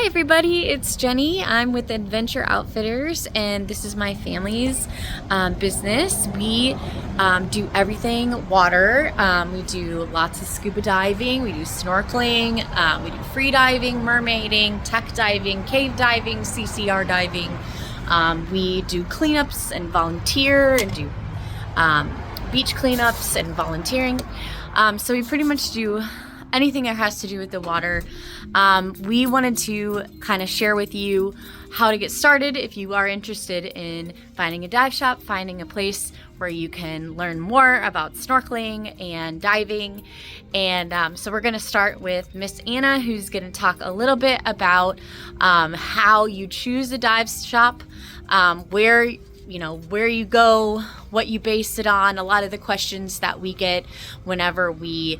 Hi everybody, it's Jenny. I'm with Adventure Outfitters and this is my family's business. We do everything water. We do lots of scuba diving, we do snorkeling, we do free diving, mermaiding, tech diving, cave diving, CCR diving. We do cleanups and volunteer and do beach cleanups and volunteering. So we pretty much do anything that has to do with the water. We wanted to kind of share with you how to get started if you are interested in finding a dive shop, finding a place where you can learn more about snorkeling and diving. And so we're going to start with Miss Anna, who's going to talk a little bit about how you choose a dive shop, where you go, what you base it on, a lot of the questions that we get whenever we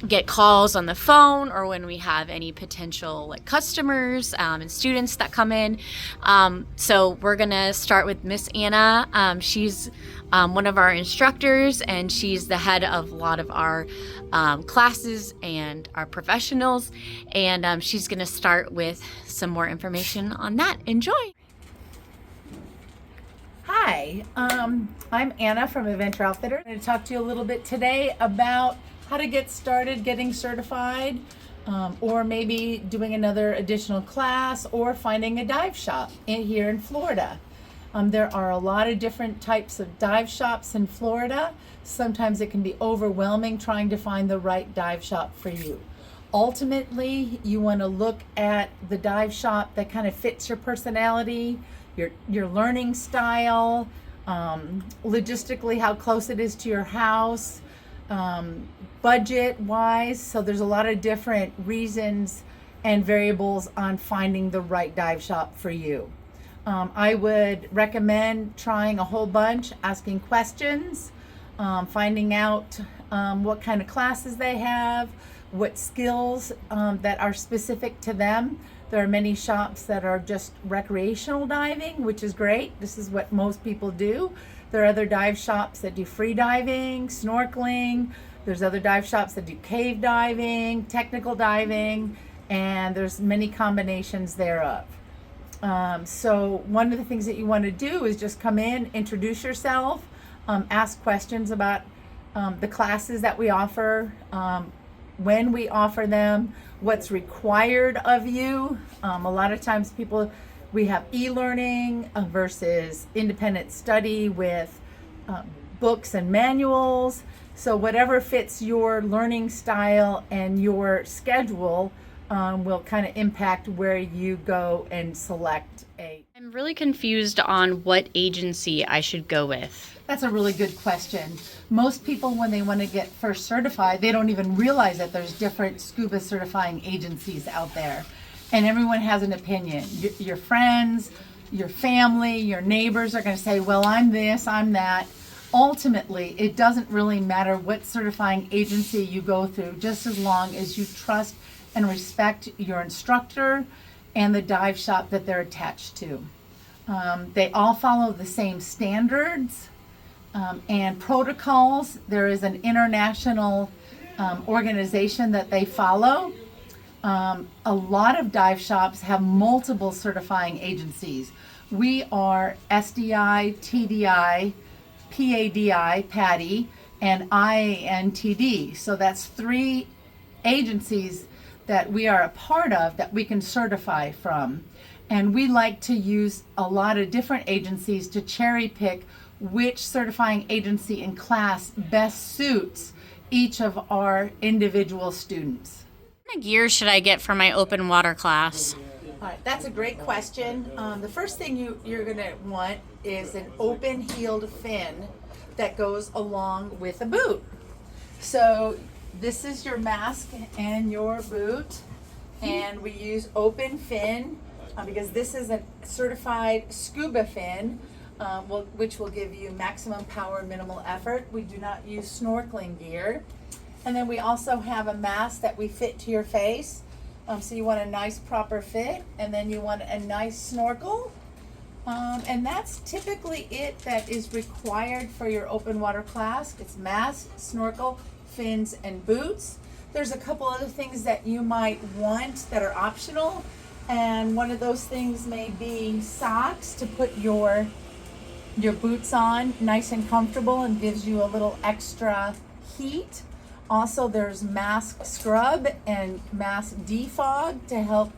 get calls on the phone or when we have any potential customers and students that come in. So we're gonna start with Miss Anna. She's one of our instructors and she's the head of a lot of our classes and our professionals, and she's gonna start with some more information on that. Enjoy. Hi, I'm Anna from Adventure Outfitters. I'm going to talk to you a little bit today about how to get started getting certified, or maybe doing another additional class or finding a dive shop here in Florida. There are a lot of different types of dive shops in Florida. Sometimes it can be overwhelming trying to find the right dive shop for you. Ultimately, you want to look at the dive shop that kind of fits your personality, your learning style, logistically how close it is to your house, budget wise. So there's a lot of different reasons and variables on finding the right dive shop for you. I would recommend trying a whole bunch, asking questions, finding out what kind of classes they have, what skills that are specific to them. There are many shops that are just recreational diving, which is great. This is what most people do. There are other dive shops that do free diving, snorkeling. There's other dive shops that do cave diving, technical diving, and there's many combinations thereof. So one of the things that you want to do is just come in, introduce yourself, ask questions about the classes that we offer, when we offer them, what's required of you. A lot of times we have e-learning versus independent study with books and manuals. So whatever fits your learning style and your schedule will kind of impact where you go and select a. I'm really confused on what agency I should go with. That's a really good question. Most people, when they want to get first certified, they don't even realize that there's different scuba certifying agencies out there. And everyone has an opinion. Your friends, your family, your neighbors are going to say, well, I'm this, I'm that. Ultimately, it doesn't really matter what certifying agency you go through, just as long as you trust and respect your instructor and the dive shop that they're attached to. They all follow the same standards and protocols. There is an international organization that they follow. A lot of dive shops have multiple certifying agencies. We are SDI, TDI, PADI, and INTD. So that's 3 agencies that we are a part of that we can certify from. And we like to use a lot of different agencies to cherry pick which certifying agency and class best suits each of our individual students. What kind of gear should I get for my open water class? All right, that's a great question. The first thing you're going to want is an open-heeled fin that goes along with a boot. So this is your mask and your boot, and we use open fin because this is a certified scuba fin, which will give you maximum power, minimal effort. We do not use snorkeling gear. And then we also have a mask that we fit to your face. So you want a nice proper fit, and then you want a nice snorkel. And that's typically it that is required for your open water class. It's mask, snorkel, fins, and boots. There's a couple other things that you might want that are optional. And one of those things may be socks to put your boots on nice and comfortable and gives you a little extra heat. Also, there's mask scrub and mask defog to help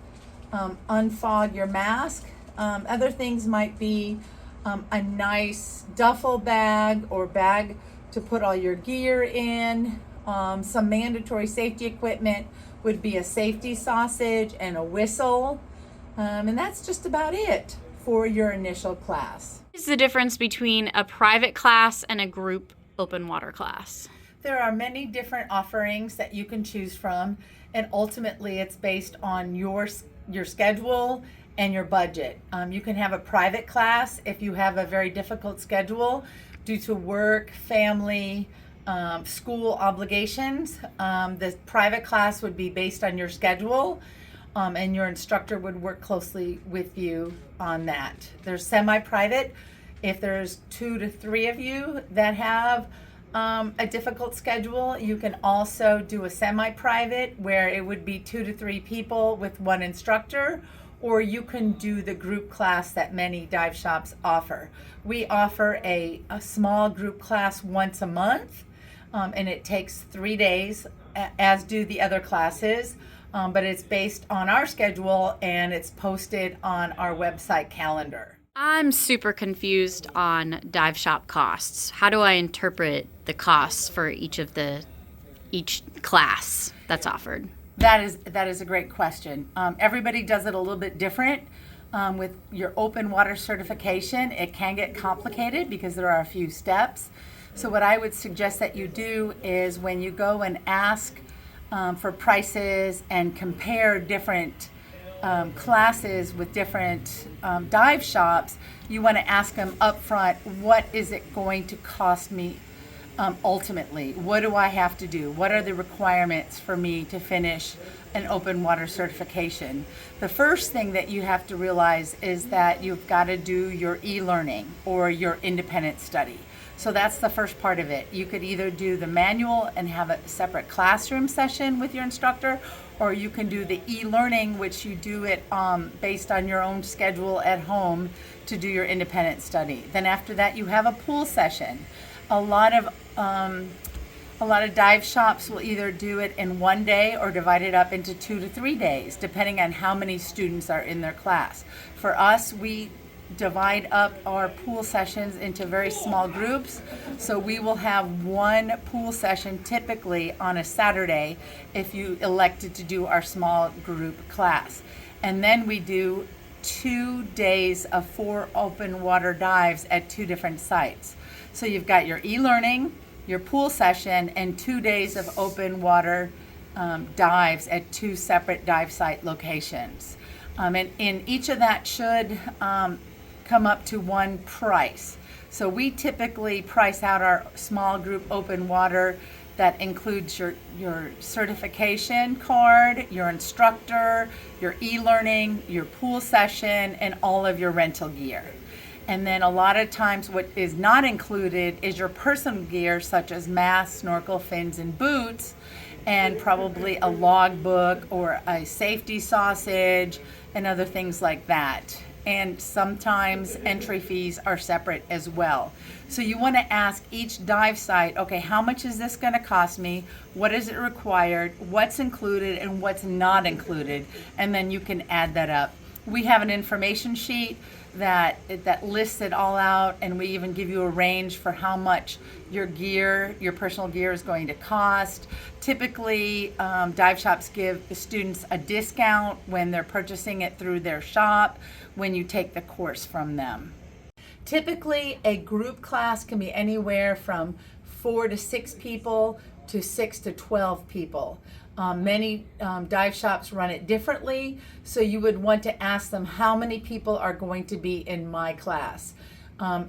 unfog your mask. Other things might be a nice duffel bag or bag to put all your gear in. Some mandatory safety equipment would be a safety sausage and a whistle. And that's just about it for your initial class. What is the difference between a private class and a group open water class? There are many different offerings that you can choose from, and ultimately it's based on your schedule and your budget. You can have a private class if you have a very difficult schedule due to work, family, school obligations. The private class would be based on your schedule, and your instructor would work closely with you on that. There's semi-private if there's 2 to 3 of you that have a difficult schedule. You can also do a semi-private where it would be 2 to 3 people with 1 instructor, or you can do the group class that many dive shops offer. We offer a small group class once a month, and it takes 3 days, as do the other classes, but it's based on our schedule and it's posted on our website calendar. I'm super confused on dive shop costs. How do I interpret the costs for each class that's offered? That is a great question. Everybody does it a little bit different. With your open water certification, it can get complicated because there are a few steps. So what I would suggest that you do is when you go and ask for prices and compare different classes with different dive shops, you want to ask them up front, what is it going to cost me ultimately? What do I have to do? What are the requirements for me to finish an open water certification? The first thing that you have to realize is that you've got to do your e-learning or your independent study. So that's the first part of it. You could either do the manual and have a separate classroom session with your instructor, or you can do the e-learning, which you do it based on your own schedule at home to do your independent study. Then after that, you have a pool session. A lot of dive shops will either do it in 1 day or divide it up into 2 to 3 days, depending on how many students are in their class. For us, we divide up our pool sessions into very small groups. So we will have 1 pool session typically on a Saturday if you elected to do our small group class. And then we do 2 days of 4 open water dives at 2 different sites. So you've got your e-learning, your pool session, and 2 days of open water dives at 2 separate dive site locations. And in each of that should come up to one price. So we typically price out our small group open water that includes your certification card, your instructor, your e-learning, your pool session, and all of your rental gear. And then a lot of times what is not included is your personal gear, such as mask, snorkel, fins, and boots, and probably a logbook or a safety sausage and other things like that. And sometimes entry fees are separate as well. So you want to ask each dive site, okay, how much is this going to cost me? What is it required? What's included and what's not included? And then you can add that up. We have an information sheet that lists it all out, and we even give you a range for how much your gear, your personal gear, is going to cost. Typically, dive shops give the students a discount when they're purchasing it through their shop when you take the course from them. Typically, a group class can be anywhere from 4 to 6 people to 6 to 12 people. Many dive shops run it differently, so you would want to ask them how many people are going to be in my class.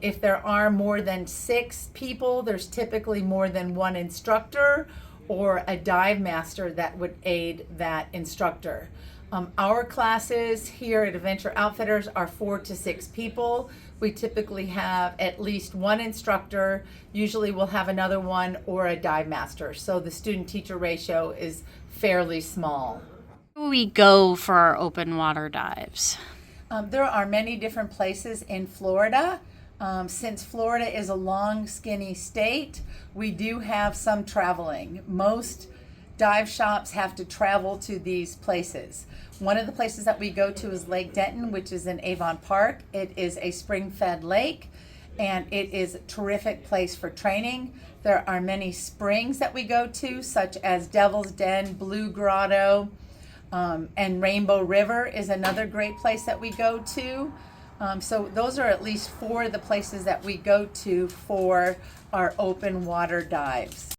If there are more than 6 people, there's typically more than 1 instructor or a dive master that would aid that instructor. Our classes here at Adventure Outfitters are 4 to 6 people. We typically have at least 1 instructor. Usually we'll have another one or a dive master. So the student-teacher ratio is fairly small. Where do we go for our open water dives? There are many different places in Florida. Since Florida is a long, skinny state, we do have some traveling. Most dive shops have to travel to these places. One of the places that we go to is Lake Denton, which is in Avon Park. It is a spring-fed lake, and it is a terrific place for training. There are many springs that we go to, such as Devil's Den, Blue Grotto, and Rainbow River is another great place that we go to. So those are at least 4 of the places that we go to for our open water dives.